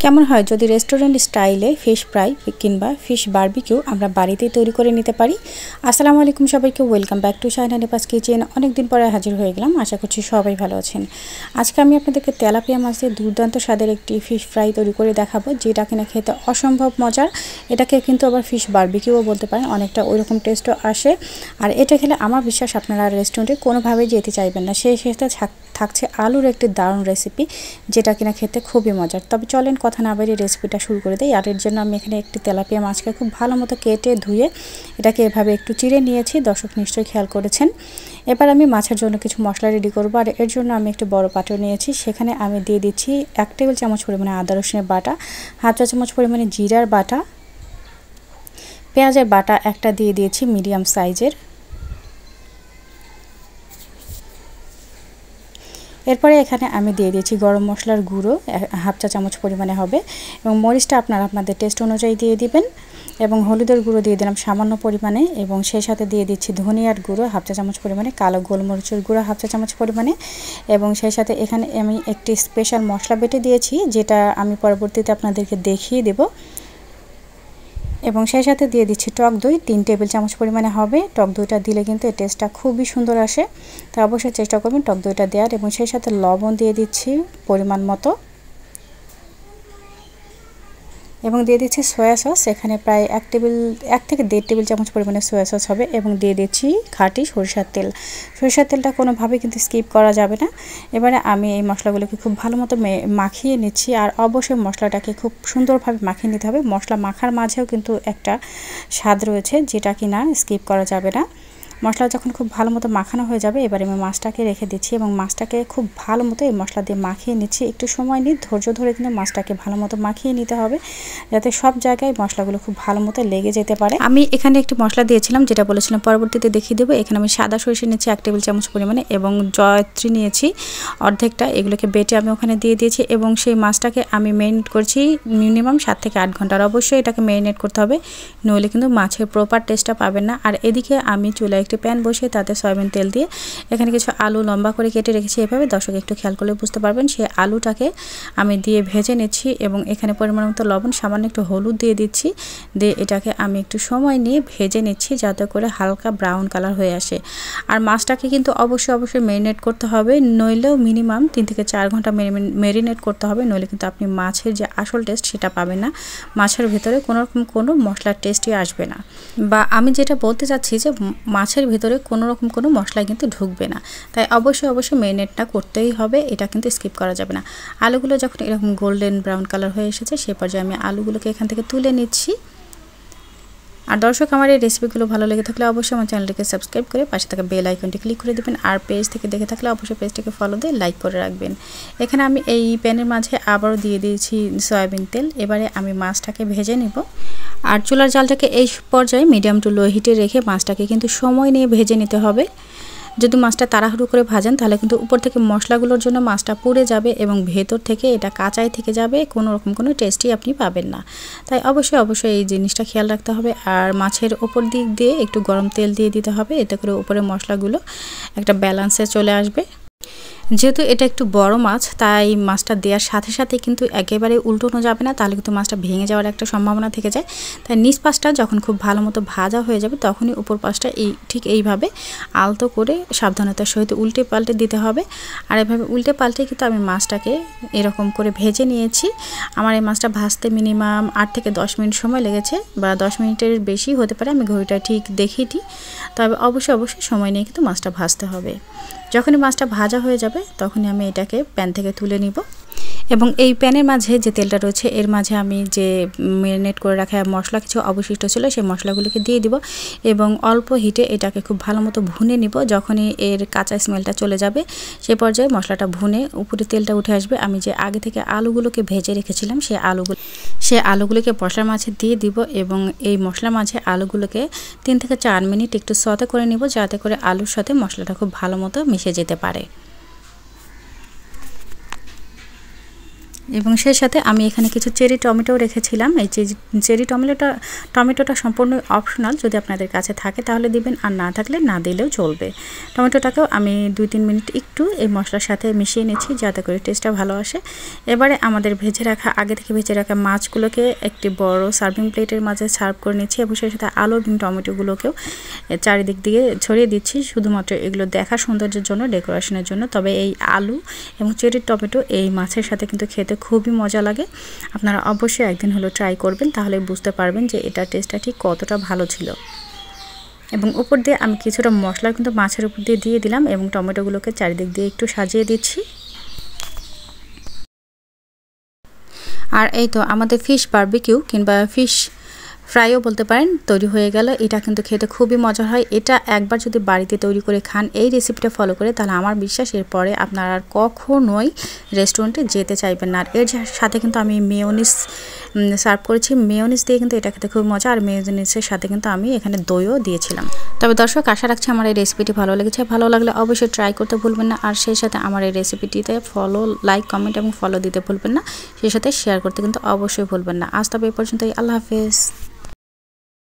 কেমন হয় যদি রেস্টুরেন্ট স্টাইলে ফিশ ফ্রাই কিংবা ফিশ বারবিকিউ আমরা বাড়িতেই তৈরি করে নিতে পারি। আসসালামু আলাইকুম সবাইকে, ওয়েলকাম ব্যাক টু শাহিনা নেপাস কিচেন। অনেক দিন পরে হাজির হয়ে গেলাম, আশা করছি সবাই ভালো আছেন। আজকে আমি আপনাদেরকে তেলাপিয়া মাছের দুর্দান্ত স্বাদের একটি ফিশ ফ্রাই তৈরি করে দেখাবো, যেটা কিনা খেতে অসম্ভব মজার। এটাকে কিন্তু আবার ফিশ বারবিকিউও বলতে পারেন, অনেকটা ওইরকম টেস্টও আসে। আর এটা খেলে আমার বিশ্বাস আপনারা রেস্টুরেন্টে কোনোভাবেই যেতে চাইবেন না। সেই সাথে থাকছে আলুর একটি দারুণ রেসিপি, যেটা কিনা খেতে খুবই মজার। তবে চলেন কথা না বাড়িয়ে রেসিপিটা শুরু করে দিই। আর এর জন্য আমি এখানে একটি তেলাপিয়া মাছকে খুব ভালো মতো কেটে ধুয়ে এটাকে এভাবে একটু চিড়ে নিয়েছি, দর্শক নিশ্চয়ই খেয়াল করেছেন। এবার আমি মাছের জন্য কিছু মশলা রেডি করবো। আর এর জন্য আমি একটি বড় পাত্র নিয়েছি, সেখানে আমি দিয়ে দিচ্ছি 1 টেবিল চামচ পরিমাণে আদা রসুনের বাটা, 1/2 চা চামচ পরিমাণে জিরার বাটা, পেঁয়াজের বাটা একটা দিয়ে দিয়েছি মিডিয়াম সাইজের। এরপরে এখানে আমি দিয়ে দিয়েছি গরম মশলার গুঁড়ো 1/2 চা চামচ পরিমাণে হবে, এবং মরিচটা আপনারা আপনাদের টেস্ট অনুযায়ী দিয়ে দিবেন। এবং হলুদের গুঁড়ো দিয়ে দিলাম সামান্য পরিমাণে, এবং সেই সাথে দিয়ে দিচ্ছি ধনিয়ার গুঁড়ো 1/2 চা চামচ পরিমাণে, কালো গোলমরিচের গুঁড়ো 1/2 চা চামচ পরিমাণে, এবং সেই সাথে এখানে আমি একটি স্পেশাল মশলা বেটে দিয়েছি, যেটা আমি পরবর্তীতে আপনাদেরকে দেখিয়ে দেব। এবং সেই সাথে দিয়ে দিচ্ছি টক দই 3 টেবিল চামচ পরিমাণে হবে। টক দইটা দিলে কিন্তু এর টেস্টটা খুবই সুন্দর আসে, তো অবশ্যই চেষ্টা করবেন টক দইটা দেওয়ার। এবং সেই সাথে লবণ দিয়ে দিচ্ছি পরিমাণ মতো, এবং দিয়ে দিচ্ছি সয়া সস। এখানে প্রায় 1 থেকে 1.5 টেবিল চামচ পরিমাণে সয়া সস হবে। এবং দিয়ে দিচ্ছি খাঁটি সরিষার তেল। সরিষার তেলটা কোনোভাবেই কিন্তু স্কিপ করা যাবে না। এবারে আমি এই মশলাগুলোকে খুব ভালো মতো মাখিয়ে নিচ্ছি। আর অবশ্যই মশলাটাকে খুব সুন্দরভাবে মাখিয়ে নিতে হবে। মশলা মাখার মাঝেও কিন্তু একটা স্বাদ রয়েছে, যেটা কিনা স্কিপ করা যাবে না। মশলা যখন খুব ভালো মতো মাখানো হয়ে যাবে, এবারে আমি মাছটাকে রেখে দিচ্ছি, এবং মাছটাকে খুব ভালো মতো এই মশলা দিয়ে মাখিয়ে নিচ্ছি। একটু সময় নিয়ে ধৈর্য ধরে কিন্তু মাছটাকে ভালো মতো মাখিয়ে নিতে হবে, যাতে সব জায়গায় মশলাগুলো খুব ভালো মতো লেগে যেতে পারে। আমি এখানে একটি মশলা দিয়েছিলাম, যেটা বলেছিলাম পরবর্তীতে দেখিয়ে দেবো। এখানে আমি সাদা সরিষা নিয়েছি 1 টেবিল চামচ পরিমাণে, এবং জয়ত্রী নিয়েছি অর্ধেকটা। এগুলোকে বেটে আমি ওখানে দিয়ে দিয়েছি, এবং সেই মাছটাকে আমি ম্যারিনেট করছি মিনিমাম 7 থেকে 8 ঘন্টার। অবশ্যই এটাকে ম্যারিনেট করতে হবে, নইলে কিন্তু মাছের প্রপার টেস্টটা পাবেন না। আর এদিকে আমি চুলায় একটি প্যান বসিয়ে তাতে সয়াবিন তেল দিয়ে এখানে কিছু আলু লম্বা করে কেটে রেখেছি। এভাবে দর্শক একটু খেয়াল করলে বুঝতে পারবেন। সেই আলুটাকে আমি দিয়ে ভেজে নিচ্ছি, এবং এখানে পরিমাণ মতো লবণ, সামান্য একটু হলুদ দিয়ে দিচ্ছি। দিয়ে এটাকে আমি একটু সময় নিয়ে ভেজে নিচ্ছি, যাতে করে হালকা ব্রাউন কালার হয়ে আসে। আর মাছটাকে কিন্তু অবশ্যই ম্যারিনেট করতে হবে, নইলেও মিনিমাম 3 থেকে 4 ঘন্টা ম্যারিনেট করতে হবে, নইলে কিন্তু আপনি মাছের যে আসল টেস্ট সেটা পাবেন না। মাছের ভেতরে কোনো মশলার টেস্টই আসবে না। বা আমি যেটা বলতে চাচ্ছি যে মাছের ভেতরে কোনো মশলা কিন্তু ঢুকবে না। তাই অবশ্যই ম্যারিনেটটা করতেই হবে, এটা কিন্তু স্কিপ করা যাবে না। আলুগুলো যখন এরকম গোল্ডেন ব্রাউন কালার হয়ে এসেছে, সে পর্যায়ে আমি আলুগুলোকে এখান থেকে তুলে নিচ্ছি। আর দর্শক, আমার এই রেসিপিগুলো ভালো লেগে থাকলে অবশ্যই আমার চ্যানেলটিকে সাবস্ক্রাইব করে পাশে থাকা বেল আইকনটি ক্লিক করে দেবেন। আর পেজ থেকে দেখে থাকলে অবশ্যই পেজটিকে ফলো দিয়ে লাইক করে রাখবেন। এখানে আমি এই প্যানের মাঝে আবারও দিয়ে দিয়েছি সয়াবিন তেল। এবারে আমি মাছটাকে ভেজে নিব। আর চুলার জালটাকে এই পর্যায়ে মিডিয়াম টু লো হিটে রেখে মাছটাকে কিন্তু সময় নিয়ে ভেজে নিতে হবে। যদি মাছটা তাড়াহুড়ো করে ভাজেন, তাহলে কিন্তু উপর থেকে মশলাগুলোর জন্য মাছটা পুড়ে যাবে, এবং ভেতর থেকে এটা কাঁচাই থেকে যাবে, কোনো টেস্টই আপনি পাবেন না। তাই অবশ্যই এই জিনিসটা খেয়াল রাখতে হবে। আর মাছের ওপর দিক দিয়ে একটু গরম তেল দিয়ে দিতে হবে, এতে করে উপরে মশলাগুলো একটা ব্যালেন্সে চলে আসবে। যেহেতু এটা একটু বড় মাছ, তাই মাছটা দেওয়ার সাথে সাথে কিন্তু একেবারে উল্টোনো যাবে না, তাহলে কিন্তু মাছটা ভেঙে যাওয়ার একটা সম্ভাবনা থেকে যায়। তাই নিচ পাশটা যখন খুব ভালো মতো ভাজা হয়ে যাবে, তখনই উপর পাশটা ঠিক এইভাবে আলতো করে সাবধানতার সহিত উল্টে পাল্টে দিতে হবে। আর এভাবে উল্টে পাল্টে কিন্তু আমি মাছটাকে এরকম করে ভেজে নিয়েছি। আমার এই মাছটা ভাজতে মিনিমাম 8 থেকে 10 মিনিট সময় লেগেছে, বা 10 মিনিটের বেশি হতে পারে, আমি ঘড়িটা ঠিক দেখিনি। তবে অবশ্যই সময় নিয়ে কিন্তু মাছটা ভাজতে হবে। যখনই মাছটা ভাজা হয়ে যাবে, তখনই আমি এটাকে প্যান থেকে তুলে নিব। এবং এই প্যানের মাঝে যে তেলটা রয়েছে, এর মাঝে আমি যে ম্যারিনেট করে রাখা মশলা কিছু অবশিষ্ট ছিল, সেই মশলাগুলোকে দিয়ে দিব, এবং অল্প হিটে এটাকে খুব ভালো মতো ভুনে নিব। যখনই এর কাঁচা স্মেলটা চলে যাবে, সে পর্যায়ে মশলাটা ভুনে উপরে তেলটা উঠে আসবে। আমি যে আগে থেকে আলুগুলোকে ভেজে রেখেছিলাম, সেই আলুগুলোকে মশলার মাঝে দিয়ে দিব, এবং এই মশলার মাঝে আলুগুলোকে 3 থেকে 4 মিনিট একটু সতে করে নিব, যাতে করে আলুর সাথে মশলাটা খুব ভালো মতো মিশে যেতে পারে। এবং সেই সাথে আমি এখানে কিছু চেরি টমেটো রেখেছিলাম। এই চেরি টমেটোটা সম্পূর্ণ অপশনাল, যদি আপনাদের কাছে থাকে তাহলে দিবেন, আর না থাকলে না দিলেও চলবে। টমেটোটাকেও আমি 2-3 মিনিট একটু এই মশলার সাথে মিশিয়ে নিচ্ছি যাতে করে টেস্টটা ভালো আসে। এবারে আমাদের আগে থেকে ভেজে রাখা মাছগুলোকে একটি বড় সার্ভিং প্লেটের মাঝে সার্ভ করে নিচ্ছি এবং সেই সাথে আলু এবং টমেটোগুলোকেও চারিদিক দিয়ে ছড়িয়ে দিচ্ছি, শুধুমাত্র এগুলো দেখার সৌন্দর্যের জন্য, ডেকোরেশনের জন্য। তবে এই আলু এবং চেরি টমেটো এই মাছের সাথে কিন্তু খেতে খুবই মজা লাগে। আপনারা অবশ্যই একদিন হলো ট্রাই করবেন, তাহলে বুঝতে পারবেন যে এটা টেস্টটা ঠিক কতটা ভালো ছিল। এবং উপর দিয়ে আমি কিছুটা মশলা কিন্তু মাছের উপর দিয়ে দিলাম এবং টমেটোগুলোকে চারিদিক দিয়ে একটু সাজিয়ে দিচ্ছি। আর এই তো আমাদের ফিশ বারবিকিউ কিংবা ফিশ ফ্রাইও বলতে পারেন তৈরি হয়ে গেল। এটা কিন্তু খেতে খুবই মজার হয়। এটা একবার যদি বাড়িতে তৈরি করে খান, এই রেসিপিটা ফলো করে, তাহলে আমার বিশ্বাস এরপরে আপনারা আর কখনোই রেস্টুরেন্টে যেতে চাইবেন না। আর এর সাথে কিন্তু আমি মেয়োনিজ সার্ভ করেছি। মেয়োনিজ দিয়ে কিন্তু এটা খেতে খুব মজা, আর মেয়োনিজের সাথে কিন্তু আমি এখানে দইও দিয়েছিলাম। তবে দর্শক, আশা রাখছি আমার এই রেসিপিটি ভালো লেগেছে। ভালো লাগলে অবশ্যই ট্রাই করতে ভুলবেন না, আর সেই সাথে আমার এই রেসিপিটিতে লাইক, কমেন্ট এবং ফলো দিতে ভুলবেন না। সেই সাথে শেয়ার করতে কিন্তু অবশ্যই ভুলবেন না। আজ তবে এই পর্যন্তই। আল্লাহ হাফেজ।